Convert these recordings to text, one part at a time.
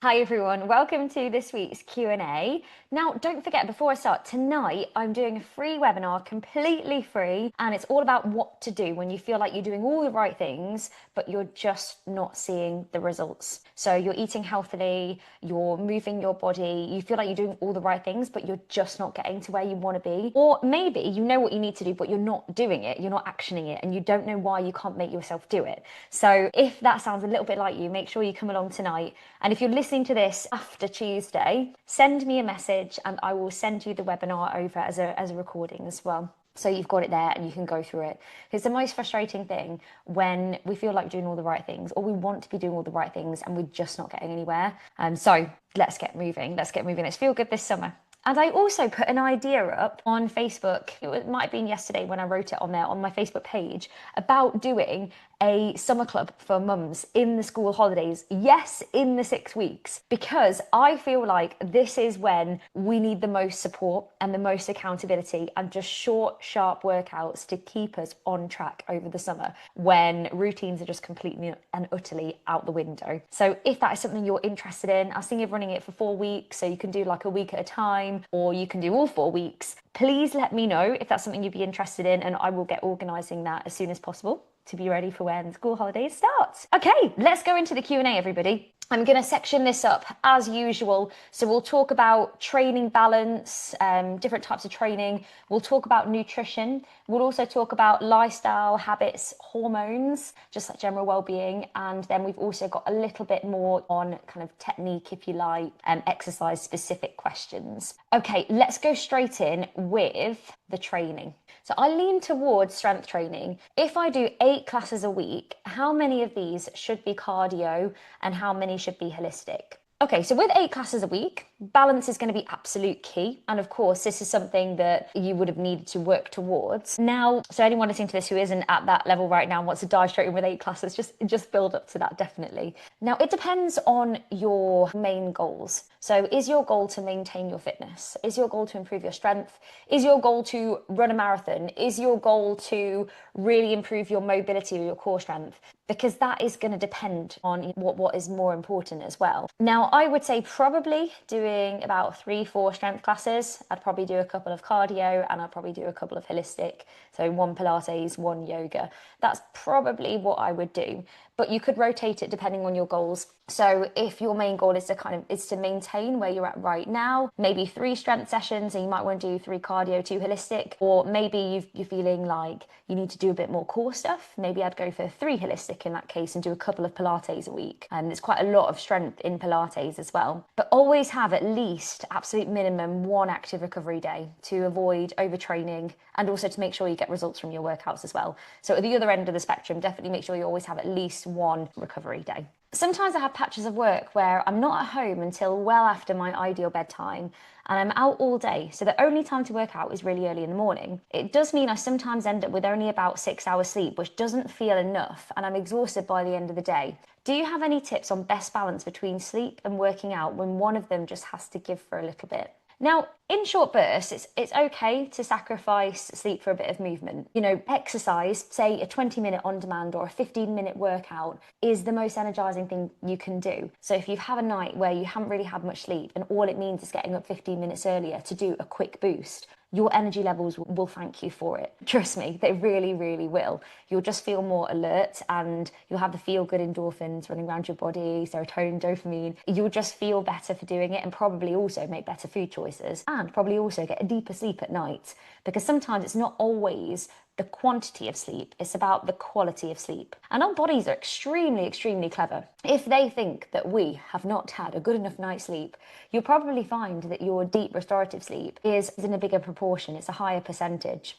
Hi everyone, welcome to this week's Q&A. Now, don't forget, before I start, tonight I'm doing a free webinar, completely free, and it's all about what to do when you feel like you're doing all the right things, but you're just not seeing the results. So you're eating healthily, you're moving your body, you feel like you're doing all the right things, but you're just not getting to where you want to be. Or maybe you know what you need to do, but you're not doing it, you're not actioning it, and you don't know why you can't make yourself do it. So if that sounds a little bit like you, make sure you come along tonight. And if you're listening to this after Tuesday, send me a message and I will send you the webinar over as a recording as well. So you've got it there and you can go through it. It's the most frustrating thing when we feel like doing all the right things, or we want to be doing all the right things and we're just not getting anywhere. So let's get moving. Let's get moving. Let's feel good this summer. And I also put an idea up on Facebook. It might have been yesterday when I wrote it on there on my Facebook page about doing a summer club for mums in the school holidays. Yes, in the 6 weeks, because I feel like this is when we need the most support and the most accountability and just short, sharp workouts to keep us on track over the summer when routines are just completely and utterly out the window. So if that is something you're interested in, I was thinking of running it for 4 weeks. So you can do like a week at a time, or you can do all 4 weeks. Please let me know if that's something you'd be interested in, and I will get organising that as soon as possible to be ready for when school holidays start. Okay, let's go into the Q&A, everybody. I'm going to section this up as usual. So we'll talk about training balance, different types of training. We'll talk about nutrition. We'll also talk about lifestyle, habits, hormones, just like general well-being. And then we've also got a little bit more on kind of technique, if you like, exercise specific questions. Okay, let's go straight in with the training. So I lean towards strength training. If I do 8 classes a week, how many of these should be cardio and how many should be holistic? Okay, so with 8 classes a week, balance is going to be absolute key. And of course, this is something that you would have needed to work towards. Now, so anyone listening to this who isn't at that level right now and wants to dive straight in with 8 classes, just build up to that, definitely. Now, it depends on your main goals. So is your goal to maintain your fitness? Is your goal to improve your strength? Is your goal to run a marathon? Is your goal to really improve your mobility or your core strength? Because that is going to depend on what is more important as well. Now, I would say probably doing about 3-4 strength classes. I'd probably do a couple of cardio and I'd probably do a couple of holistic. So 1 Pilates, 1 yoga. That's probably what I would do. But you could rotate it depending on your goals. So if your main goal is to maintain where you're at right now, maybe 3 strength sessions, and you might want to do 3 cardio, 2 holistic, or maybe you're feeling like you need to do a bit more core stuff. Maybe I'd go for 3 holistic in that case and do a couple of Pilates a week. And there's quite a lot of strength in Pilates as well. But always have at least absolute minimum 1 active recovery day to avoid overtraining and also to make sure you get results from your workouts as well. So at the other end of the spectrum, definitely make sure you always have at least 1 recovery day. Sometimes I have patches of work where I'm not at home until well after my ideal bedtime and I'm out all day. So the only time to work out is really early in the morning. It does mean I sometimes end up with only about 6 hours sleep, which doesn't feel enough, and I'm exhausted by the end of the day. Do you have any tips on best balance between sleep and working out when one of them just has to give for a little bit? Now, in short bursts, it's okay to sacrifice sleep for a bit of movement. You know, exercise, say a 20-minute on-demand or a 15-minute workout, is the most energizing thing you can do. So if you have a night where you haven't really had much sleep and all it means is getting up 15 minutes earlier to do a quick boost, your energy levels will thank you for it. Trust me, they really, really will. You'll just feel more alert and you'll have the feel-good endorphins running around your body, serotonin, dopamine. You'll just feel better for doing it and probably also make better food choices and probably also get a deeper sleep at night, because sometimes it's not always the quantity of sleep, it's about the quality of sleep. And our bodies are extremely, extremely clever. If they think that we have not had a good enough night's sleep, you'll probably find that your deep restorative sleep is in a bigger proportion, it's a higher percentage.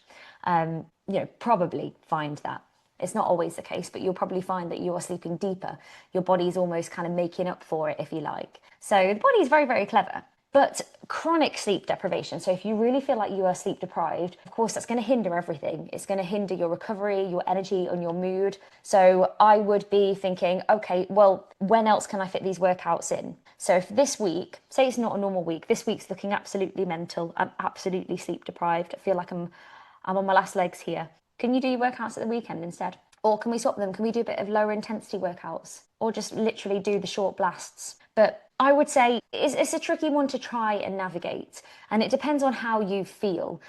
Probably find that. It's not always the case, but you'll probably find that you are sleeping deeper. Your body's almost kind of making up for it, if you like. So the body is very, very clever. But chronic sleep deprivation, so if you really feel like you are sleep deprived, of course, that's going to hinder everything. It's going to hinder your recovery, your energy, and your mood. So I would be thinking, okay, well, when else can I fit these workouts in? So if this week, say it's not a normal week, this week's looking absolutely mental, I'm absolutely sleep deprived, I feel like I'm on my last legs here. Can you do your workouts at the weekend instead? Or can we swap them? Can we do a bit of lower intensity workouts? Or just literally do the short blasts? But I would say it's a tricky one to try and navigate. And it depends on how you feel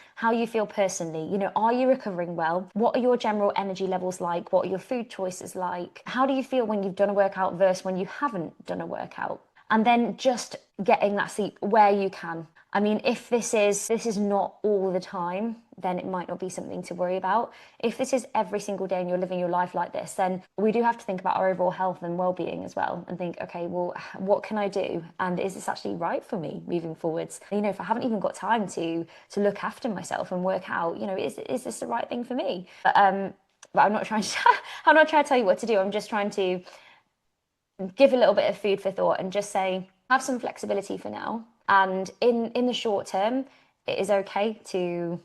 personally. You know, are you recovering well? What are your general energy levels like? What are your food choices like? How do you feel when you've done a workout versus when you haven't done a workout? And then just getting that sleep where you can. I mean, if this is not all the time, then it might not be something to worry about. If this is every single day and you're living your life like this, then we do have to think about our overall health and well-being as well, and think, okay, well, what can I do? And is this actually right for me moving forwards? You know, if I haven't even got time to look after myself and work out, you know, is this the right thing for me? But I'm not trying to I'm not trying to tell you what to do. I'm just trying to give a little bit of food for thought and just say, have some flexibility for now. And in the short term, it is okay to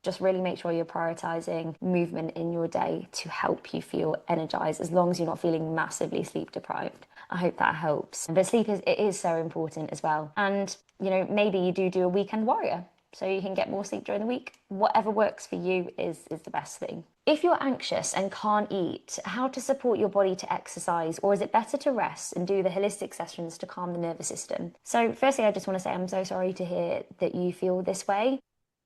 just really make sure you're prioritizing movement in your day to help you feel energized, as long as you're not feeling massively sleep deprived. I hope that helps. But sleep is so important as well. And you know, maybe you do a weekend warrior so you can get more sleep during the week. Whatever works for you is the best thing. If you're anxious and can't eat, how to support your body to exercise, or is it better to rest and do the holistic sessions to calm the nervous system? So firstly, I just want to say I'm so sorry to hear that you feel this way.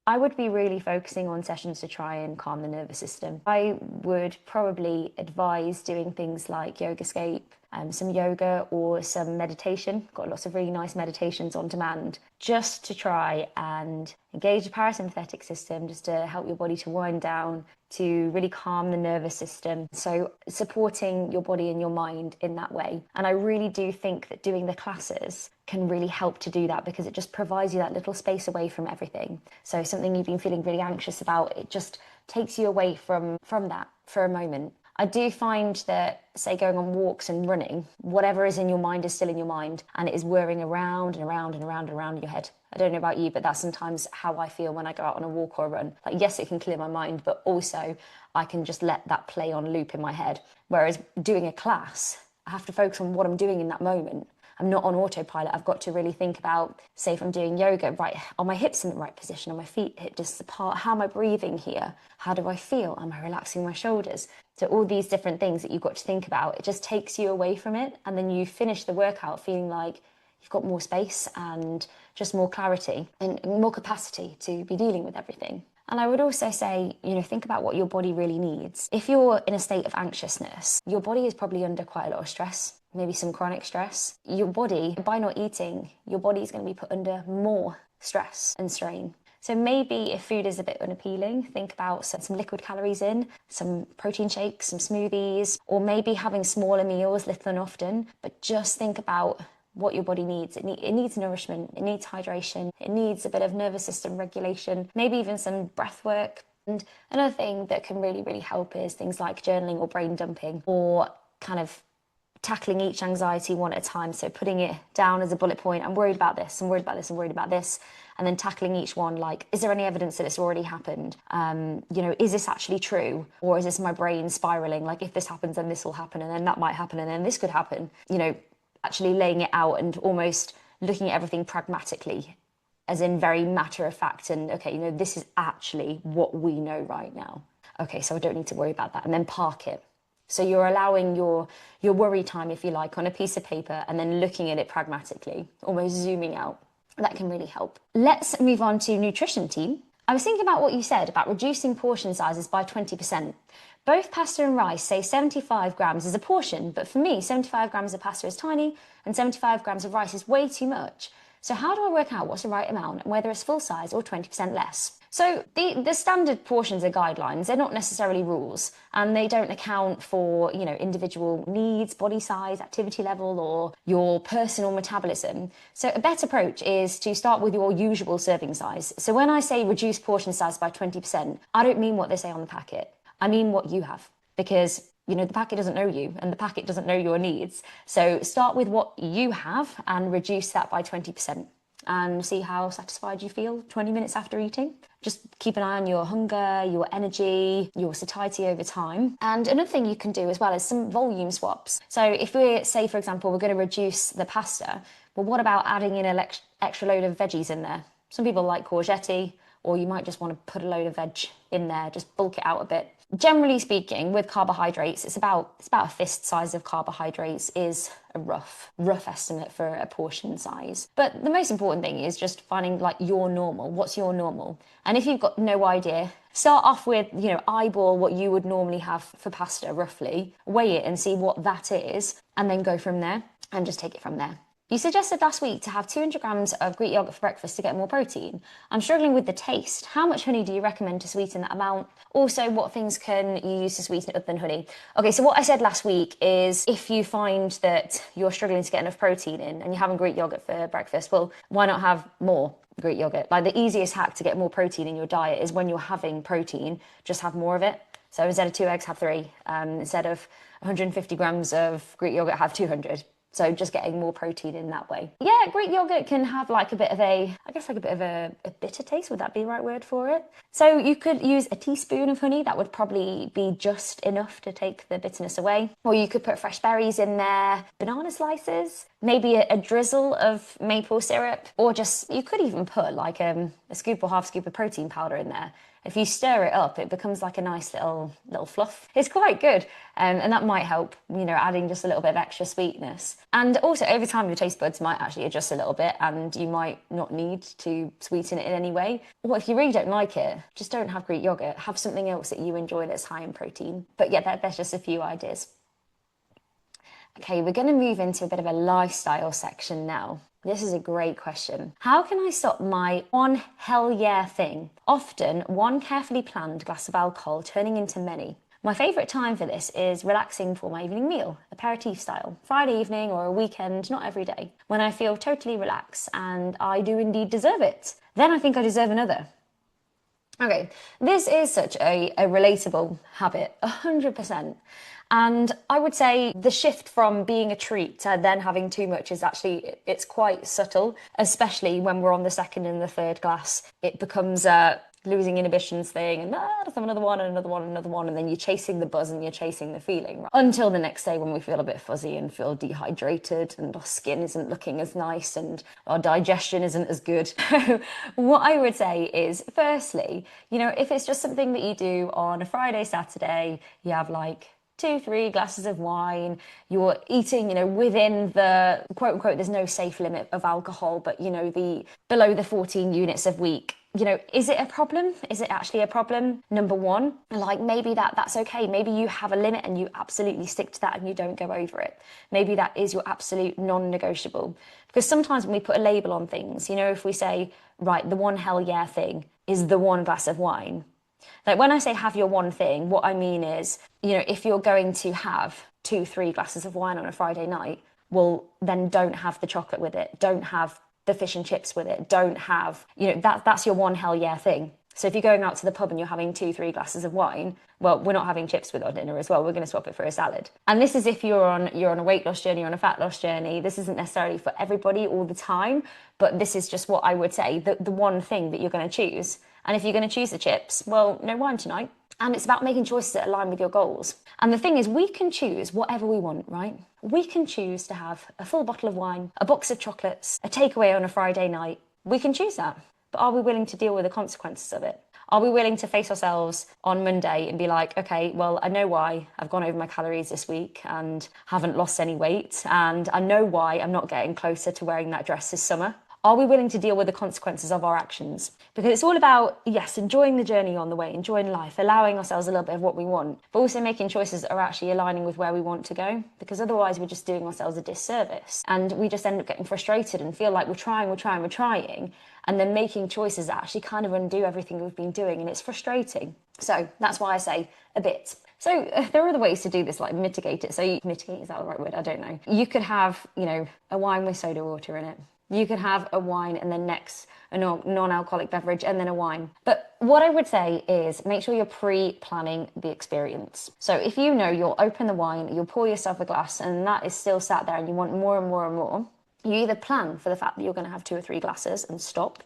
I would be really focusing on sessions to try and calm the nervous system. I would probably advise doing things like Yogascape, some yoga or some meditation. Got lots of really nice meditations on demand, just to try and engage the parasympathetic system, just to help your body to wind down, to really calm the nervous system. So supporting your body and your mind in that way. And I really do think that doing the classes can really help to do that, because it just provides you that little space away from everything. So something you've been feeling really anxious about, it just takes you away from that for a moment. I do find that, say, going on walks and running, whatever is in your mind is still in your mind, and it is whirring around and around and around and around your head. I don't know about you, but that's sometimes how I feel when I go out on a walk or a run. Like, yes, it can clear my mind, but also I can just let that play on loop in my head. Whereas doing a class, I have to focus on what I'm doing in that moment. I'm not on autopilot. I've got to really think about, say, if I'm doing yoga, right, are my hips in the right position? Are my feet hip distance apart? How am I breathing here? How do I feel? Am I relaxing my shoulders? So all these different things that you've got to think about, it just takes you away from it. And then you finish the workout feeling like you've got more space and just more clarity and more capacity to be dealing with everything. And I would also say, you know, think about what your body really needs. If you're in a state of anxiousness, your body is probably under quite a lot of stress, maybe some chronic stress. Your body, by not eating, your body is going to be put under more stress and strain. So maybe if food is a bit unappealing, think about some liquid calories in, some protein shakes, some smoothies, or maybe having smaller meals, little and often, but just think about what your body needs. It needs nourishment, it needs hydration, it needs a bit of nervous system regulation, maybe even some breath work. And another thing that can really, really help is things like journaling or brain dumping, or kind of tackling each anxiety one at a time. So putting it down as a bullet point, I'm worried about this, I'm worried about this, I'm worried about this. And then tackling each one like, is there any evidence that it's already happened? You know, is this actually true? Or is this my brain spiraling? Like, if this happens, then this will happen, and then that might happen, and then this could happen. You know, actually laying it out and almost looking at everything pragmatically, as in very matter of fact, and okay, you know, this is actually what we know right now. Okay, so I don't need to worry about that. And then park it. So you're allowing your worry time, if you like, on a piece of paper, and then looking at it pragmatically, almost zooming out. That can really help. Let's move on to nutrition, team. I was thinking about what you said about reducing portion sizes by 20%. Both pasta and rice say 75 grams is a portion, but for me, 75 grams of pasta is tiny and 75 grams of rice is way too much. So how do I work out what's the right amount and whether it's full size or 20% less? So the standard portions are guidelines. They're not necessarily rules, and they don't account for, you know, individual needs, body size, activity level, or your personal metabolism. So a better approach is to start with your usual serving size. So when I say reduce portion size by 20%, I don't mean what they say on the packet. I mean what you have, because you know, the packet doesn't know you and the packet doesn't know your needs. So start with what you have and reduce that by 20%. And see how satisfied you feel 20 minutes after eating. Just keep an eye on your hunger, your energy, your satiety over time. And another thing you can do as well is some volume swaps. So if we say, for example, we're going to reduce the pasta, well, what about adding in an extra load of veggies in there? Some people like courgette, or you might just want to put a load of veg in there, just bulk it out a bit. Generally speaking, with carbohydrates, it's about a fist size of carbohydrates is a rough estimate for a portion size. But the most important thing is just finding like your normal. What's your normal? And if you've got no idea, start off with, eyeball what you would normally have for pasta roughly, weigh it and see what that is, and then go from there and just take it from there. You suggested last week to have 200 grams of Greek yogurt for breakfast to get more protein. I'm struggling with the taste. How much honey do you recommend to sweeten that amount? Also, what things can you use to sweeten it other than honey? Okay, so what I said last week is if you find that you're struggling to get enough protein in and you're having Greek yogurt for breakfast, well, why not have more Greek yogurt? Like the easiest hack to get more protein in your diet is when you're having protein, just have more of it. So instead of 2 eggs, have 3. Instead of 150 grams of Greek yogurt, have 200. So just getting more protein in that way. Yeah, Greek yogurt can have like a bit of a bitter taste. Would that be the right word for it? So you could use a teaspoon of honey. That would probably be just enough to take the bitterness away. Or you could put fresh berries in there, banana slices, maybe a drizzle of maple syrup, or just, you could even put like a scoop or half scoop of protein powder in there. If you stir it up, it becomes like a nice little fluff. It's quite good, and that might help, adding just a little bit of extra sweetness. And also, over time, your taste buds might actually adjust a little bit, and you might not need to sweeten it in any way. Or if you really don't like it, just don't have Greek yogurt. Have something else that you enjoy that's high in protein. But yeah, there's just a few ideas. Okay, we're going to move into a bit of a lifestyle section now. This is a great question. How can I stop my one hell yeah thing? Often, one carefully planned glass of alcohol turning into many. My favourite time for this is relaxing for my evening meal, aperitif style, Friday evening or a weekend, not every day, when I feel totally relaxed and I do indeed deserve it. Then I think I deserve another. Okay, this is such a relatable habit, 100%. And I would say the shift from being a treat to then having too much is actually, it's quite subtle, especially when we're on the second and the third glass. It becomes a losing inhibitions thing, and let's have another one and another one and another one, and then you're chasing the buzz and you're chasing the feeling, right? Until the next day when we feel a bit fuzzy and feel dehydrated and our skin isn't looking as nice and our digestion isn't as good. What I would say is, firstly, if it's just something that you do on a Friday, Saturday, you have like 2-3 glasses of wine, you're eating, within the quote unquote, there's no safe limit of alcohol, but the below the 14 units a week. Is it a problem? Is it actually a problem? Number one, like maybe that's okay. Maybe you have a limit and you absolutely stick to that and you don't go over it. Maybe that is your absolute non-negotiable. Because sometimes when we put a label on things, if we say, right, the one hell yeah thing is the one glass of wine. Like when I say have your one thing, what I mean is, if you're going to have 2-3 glasses of wine on a Friday night, well, then don't have the chocolate with it. Don't have the fish and chips with it. Don't have, that's your one hell yeah thing. So if you're going out to the pub and you're having 2-3 glasses of wine, well, we're not having chips with our dinner as well. We're going to swap it for a salad. And this is if you're on a weight loss journey, or on a fat loss journey. This isn't necessarily for everybody all the time, but this is just what I would say, the one thing that you're going to choose. And if you're going to choose the chips, well, no wine tonight. And it's about making choices that align with your goals. And the thing is, we can choose whatever we want, right? We can choose to have a full bottle of wine, a box of chocolates, a takeaway on a Friday night. We can choose that. But are we willing to deal with the consequences of it? Are we willing to face ourselves on Monday and be like, okay, well, I know why I've gone over my calories this week and haven't lost any weight. And I know why I'm not getting closer to wearing that dress this summer. Are we willing to deal with the consequences of our actions? Because it's all about, yes, enjoying the journey on the way, enjoying life, allowing ourselves a little bit of what we want, but also making choices that are actually aligning with where we want to go. Because otherwise we're just doing ourselves a disservice. And we just end up getting frustrated and feel like we're trying, and then making choices that actually kind of undo everything we've been doing. And it's frustrating. So that's why I say a bit. So there are other ways to do this, like mitigate it. So mitigate, is that the right word? I don't know. You could have, a wine with soda water in it. You could have a wine and then next a non-alcoholic beverage and then a wine. But what I would say is make sure you're pre-planning the experience. So if you'll open the wine, you'll pour yourself a glass and that is still sat there and you want more and more and more, you either plan for the fact that you're going to have 2 or 3 glasses and stop,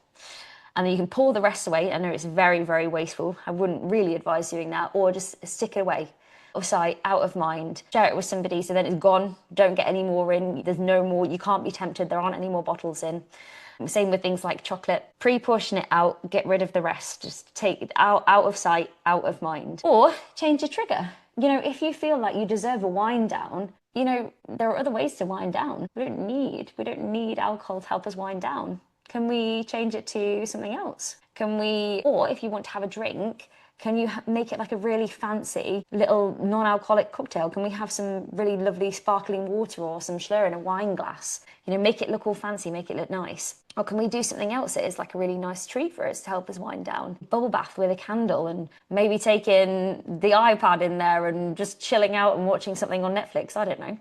and then you can pour the rest away. I know it's very, very wasteful. I wouldn't really advise doing that, or just stick it away. of sight, out of mind. Share it with somebody so then it's gone. Don't get any more in. There's no more. You can't be tempted. There aren't any more bottles in. Same with things like chocolate. Pre-portion it out, get rid of the rest. Just take it out of sight, out of mind. Or change the trigger. You know, if you feel like you deserve a wind down, you know, there are other ways to wind down. We don't need alcohol to help us wind down. Can we change it to something else? Or if you want to have a drink, can you make it like a really fancy little non-alcoholic cocktail? Can we have some really lovely sparkling water or some Schlur in a wine glass? You know, make it look all fancy, make it look nice. Or can we do something else that is like a really nice treat for us to help us wind down? Bubble bath with a candle and maybe taking the iPad in there and just chilling out and watching something on Netflix. I don't know.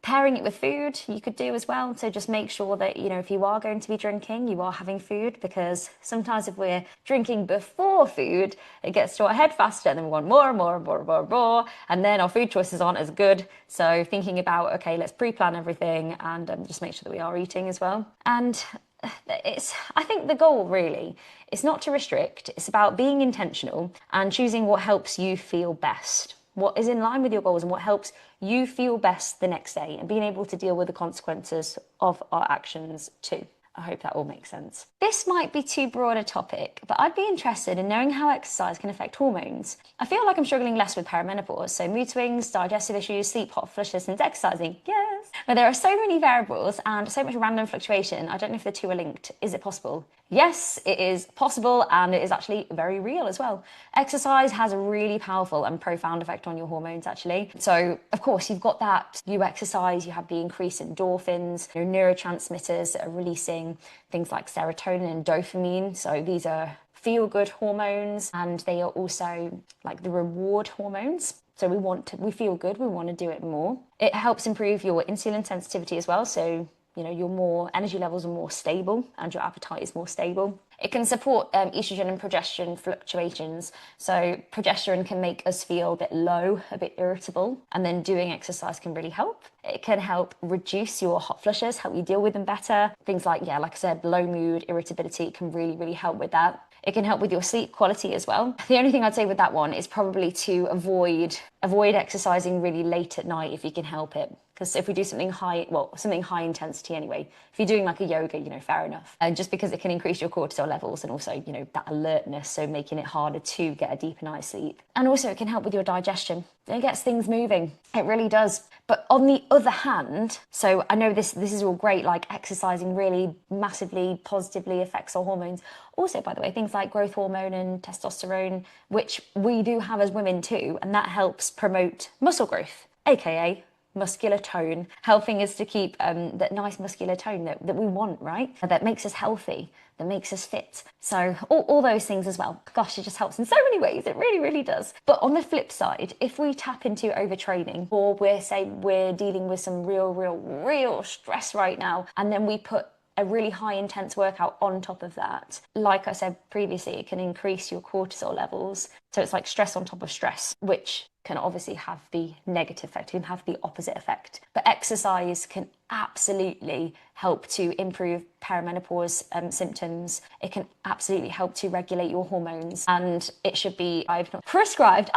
Pairing it with food you could do as well. So just make sure that, you know, if you are going to be drinking, you are having food, because sometimes if we're drinking before food, it gets to our head faster and then we want more and more and more and more and more. And then our food choices aren't as good. So thinking about, okay, let's pre-plan everything and just make sure that we are eating as well. And I think the goal really is not to restrict. It's about being intentional and choosing what helps you feel best, what is in line with your goals and what helps you feel best the next day, and being able to deal with the consequences of our actions too. I hope that all makes sense. This might be too broad a topic, but I'd be interested in knowing how exercise can affect hormones. I feel like I'm struggling less with perimenopause, so mood swings, digestive issues, sleep, hot flushes since exercising. Yes! But there are so many variables and so much random fluctuation. I don't know if the two are linked. Is it possible? Yes, it is possible, and it is actually very real as well. Exercise has a really powerful and profound effect on your hormones, actually. So, of course, you've got that. You exercise, you have the increase in endorphins, your neurotransmitters that are releasing things like serotonin and dopamine. So these are feel-good hormones, and they are also like the reward hormones. So we feel good, we want to do it more. It helps improve your insulin sensitivity as well. So, you know, your more energy levels are more stable and your appetite is more stable. It can support estrogen and progesterone fluctuations. So progesterone can make us feel a bit low, a bit irritable, and then doing exercise can really help. It can help reduce your hot flushes, help you deal with them better. Things like, like I said, low mood, irritability can really, really help with that. It can help with your sleep quality as well. The only thing I'd say with that one is probably to avoid exercising really late at night if you can help it. Because if we do something high intensity anyway, if you're doing like a yoga, you know, fair enough. And just because it can increase your cortisol levels and also, you know, that alertness, so making it harder to get a deeper night's sleep. And also it can help with your digestion. It gets things moving. It really does. But on the other hand, so I know this is all great, like exercising really massively positively affects our hormones. Also, by the way, things like growth hormone and testosterone, which we do have as women too, and that helps promote muscle growth, aka muscular tone, helping us to keep that nice muscular tone that we want, right? That makes us healthy, that makes us fit. So all those things as well. Gosh, it just helps in so many ways. It really, really does. But on the flip side, if we tap into overtraining, or we're dealing with some real stress right now, and then we put a really high intense workout on top of that, like I said previously, it can increase your cortisol levels. So it's like stress on top of stress, which can obviously have the negative effect, it can have the opposite effect. But exercise can absolutely help to improve perimenopause symptoms. It can absolutely help to regulate your hormones, and it should be prescribed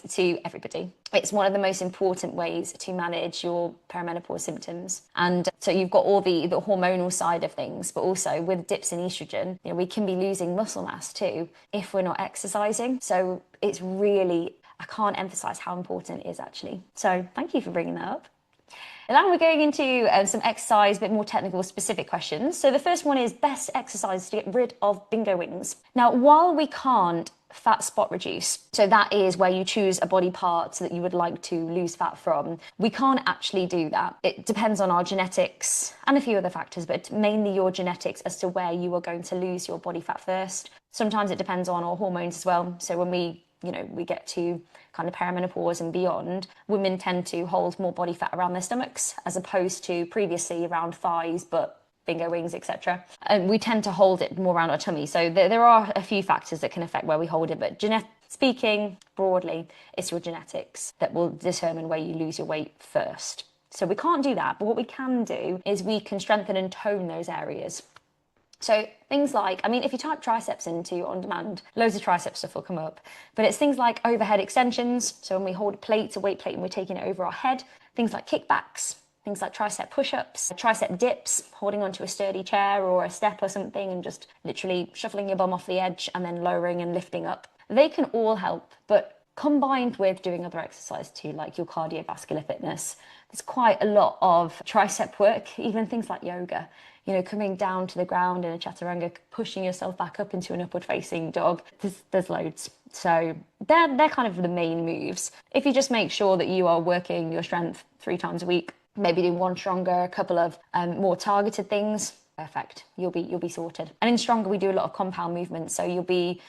to everybody. It's one of the most important ways to manage your perimenopause symptoms. And so you've got all the hormonal side of things, but also with dips in estrogen, you know, we can be losing muscle mass too if we're not exercising. So it's really, I can't emphasize how important it is actually. So thank you for bringing that up. And now we're going into some exercise, a bit more technical, specific questions. So the first one is best exercise to get rid of bingo wings. Now, while we can't fat spot reduce, so that is where you choose a body part that you would like to lose fat from, we can't actually do that. It depends on our genetics and a few other factors, but mainly your genetics as to where you are going to lose your body fat first. Sometimes it depends on our hormones as well. So when we get to kind of perimenopause and beyond, women tend to hold more body fat around their stomachs as opposed to previously around thighs, but bingo wings, etc. And we tend to hold it more around our tummy. So there are a few factors that can affect where we hold it, but speaking broadly, it's your genetics that will determine where you lose your weight first. So we can't do that, but what we can do is we can strengthen and tone those areas. So things like, I mean, if you type triceps into on demand, loads of tricep stuff will come up. But it's things like overhead extensions. So when we hold a plate, a weight plate, and we're taking it over our head. Things like kickbacks, things like tricep push-ups, tricep dips, holding onto a sturdy chair or a step or something and just literally shuffling your bum off the edge and then lowering and lifting up. They can all help, but combined with doing other exercise too, like your cardiovascular fitness, there's quite a lot of tricep work, even things like yoga. You know, coming down to the ground in a chaturanga, pushing yourself back up into an upward facing dog. There's loads. So they're kind of the main moves. If you just make sure that you are working your strength 3 times a week, maybe do one stronger, a couple of more targeted things, perfect. You'll be sorted. And in stronger, we do a lot of compound movements, so you'll be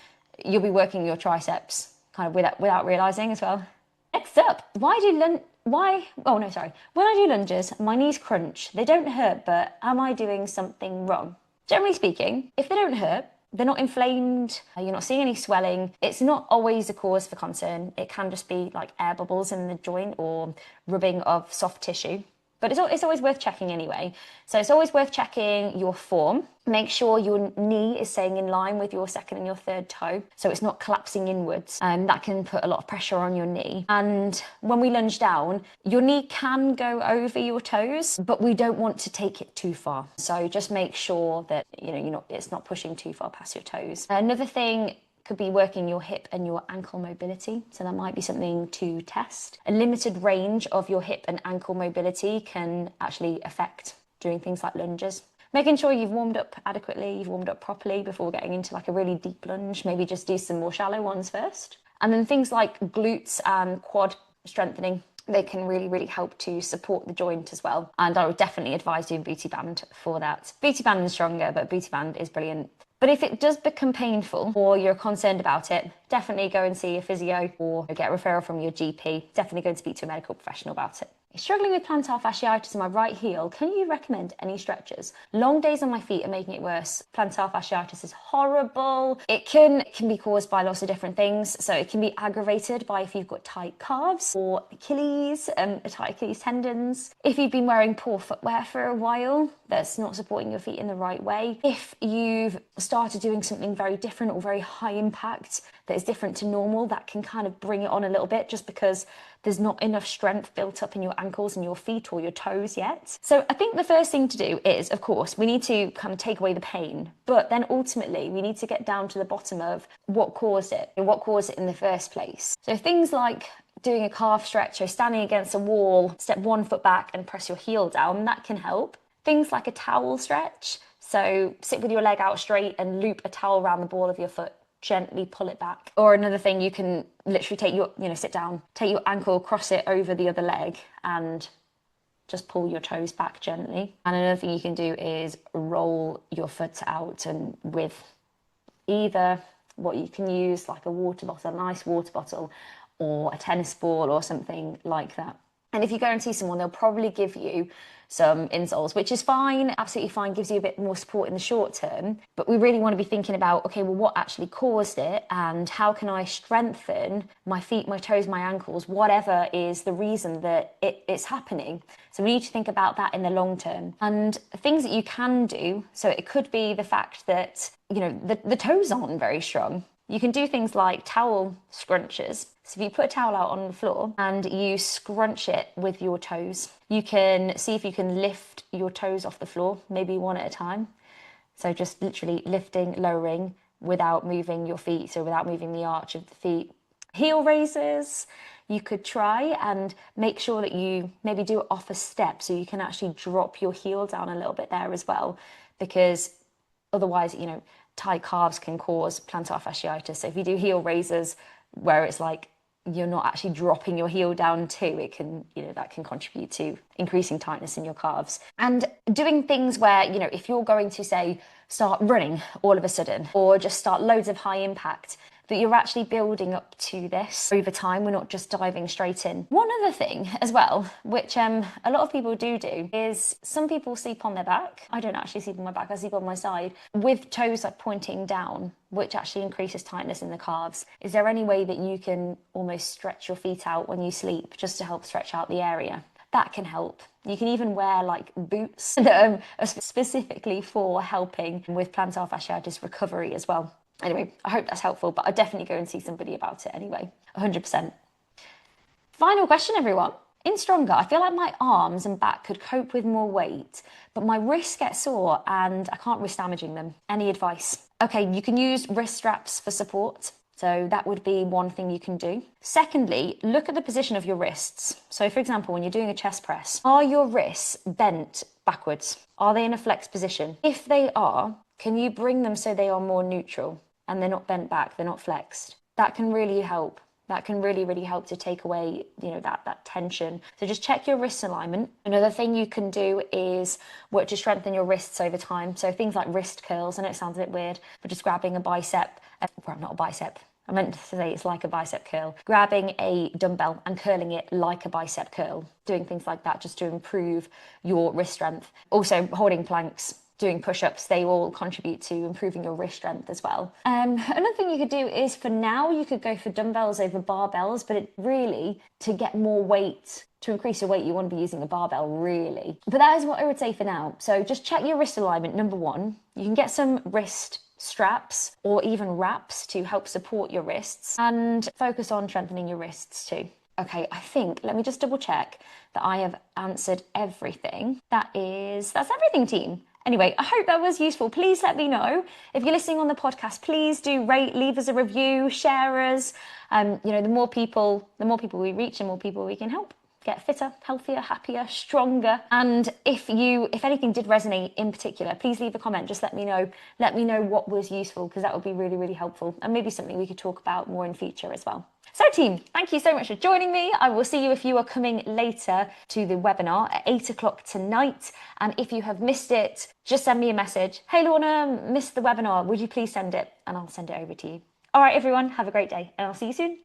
working your triceps kind of without realizing as well. Next up, when I do lunges, my knees crunch. They don't hurt, but am I doing something wrong? Generally speaking, if they don't hurt, they're not inflamed, you're not seeing any swelling, it's not always a cause for concern. It can just be like air bubbles in the joint or rubbing of soft tissue. But it's always worth checking anyway. So it's always worth checking your form. Make sure your knee is staying in line with your second and your third toe, so it's not collapsing inwards. That can put a lot of pressure on your knee. And when we lunge down, your knee can go over your toes, but we don't want to take it too far. So just make sure that it's not pushing too far past your toes. Another thing could be working your hip and your ankle mobility. So that might be something to test. A limited range of your hip and ankle mobility can actually affect doing things like lunges. Making sure you've warmed up adequately, you've warmed up properly before getting into like a really deep lunge. Maybe just do some more shallow ones first. And then things like glutes and quad strengthening, they can really, really help to support the joint as well. And I would definitely advise doing booty band for that. Booty band is stronger, but booty band is brilliant. But if it does become painful or you're concerned about it, definitely go and see a physio or get a referral from your GP. Definitely go and speak to a medical professional about it. Struggling with plantar fasciitis in my right heel, can you recommend any stretches? Long days on my feet are making it worse. Plantar fasciitis is horrible. It can be caused by lots of different things. So it can be aggravated by if you've got tight calves or Achilles, tight Achilles tendons. If you've been wearing poor footwear for a while, that's not supporting your feet in the right way. If you've started doing something very different or very high impact that is different to normal, that can kind of bring it on a little bit just because there's not enough strength built up in your ankles and your feet or your toes yet. So I think the first thing to do is, of course, we need to kind of take away the pain, but then ultimately we need to get down to the bottom of what caused it and what caused it in the first place. So things like doing a calf stretch or standing against a wall, step 1 foot back and press your heel down, that can help. Things like a towel stretch, so sit with your leg out straight and loop a towel around the ball of your foot. Gently pull it back. Or another thing, you can literally take your, sit down, take your ankle, cross it over the other leg and just pull your toes back gently. And another thing you can do is roll your foot out and with either what you can use like a water bottle, a nice water bottle or a tennis ball or something like that. And if you go and see someone, they'll probably give you some insoles, which is fine, absolutely fine, gives you a bit more support in the short term. But we really want to be thinking about, okay, well, what actually caused it and how can I strengthen my feet, my toes, my ankles, whatever is the reason that it's happening. So we need to think about that in the long term. And things that you can do, so it could be the fact that, the toes aren't very strong. You can do things like towel scrunches. So if you put a towel out on the floor and you scrunch it with your toes, you can see if you can lift your toes off the floor, maybe one at a time. So just literally lifting, lowering without moving your feet, so without moving the arch of the feet. Heel raises, you could try and make sure that you maybe do it off a step so you can actually drop your heel down a little bit there as well, because otherwise, tight calves can cause plantar fasciitis. So if you do heel raises where it's like you're not actually dropping your heel down too, it can, that can contribute to increasing tightness in your calves. And doing things where, if you're going to say start running all of a sudden or just start loads of high impact, that you're actually building up to this over time. We're not just diving straight in. One other thing as well, which a lot of people do is some people sleep on their back. I don't actually sleep on my back, I sleep on my side with toes like pointing down, which actually increases tightness in the calves. Is there any way that you can almost stretch your feet out when you sleep just to help stretch out the area? that can help. You can even wear like boots that are specifically for helping with plantar fasciitis recovery as well. Anyway, I hope that's helpful, but I'd definitely go and see somebody about it anyway, 100%. Final question, everyone. In Stronger, I feel like my arms and back could cope with more weight, but my wrists get sore and I can't risk damaging them. Any advice? Okay, you can use wrist straps for support. So that would be one thing you can do. Secondly, look at the position of your wrists. So for example, when you're doing a chest press, are your wrists bent backwards? Are they in a flexed position? If they are, can you bring them so they are more neutral and they're not bent back, they're not flexed? That can really help. That can really, really help to take away, that tension. So just check your wrist alignment. Another thing you can do is work to strengthen your wrists over time. So things like wrist curls. I know it sounds a bit weird, but just grabbing a bicep, well, not a bicep. I meant to say it's like a bicep curl. Grabbing a dumbbell and curling it like a bicep curl. Doing things like that just to improve your wrist strength. Also holding planks, doing push-ups, they all contribute to improving your wrist strength as well. Another thing you could do is, for now, you could go for dumbbells over barbells, but to get more weight, to increase your weight, you want to be using a barbell, really. But that is what I would say for now. So just check your wrist alignment, number one. You can get some wrist straps or even wraps to help support your wrists, and focus on strengthening your wrists too. Okay, let me just double check that I have answered everything. That's everything, team. Anyway, I hope that was useful. Please let me know. If you're listening on the podcast, please do rate, leave us a review, share us. The more people we reach, the more people we can help get fitter, healthier, happier, stronger. And if anything did resonate in particular, please leave a comment. Just let me know. Let me know what was useful, because that would be really, really helpful, and maybe something we could talk about more in future as well. So team, thank you so much for joining me. I will see you if you are coming later to the webinar at 8 o'clock tonight. And if you have missed it, just send me a message. Hey Lorna, missed the webinar. Would you please send it? And I'll send it over to you. All right, everyone, have a great day, and I'll see you soon.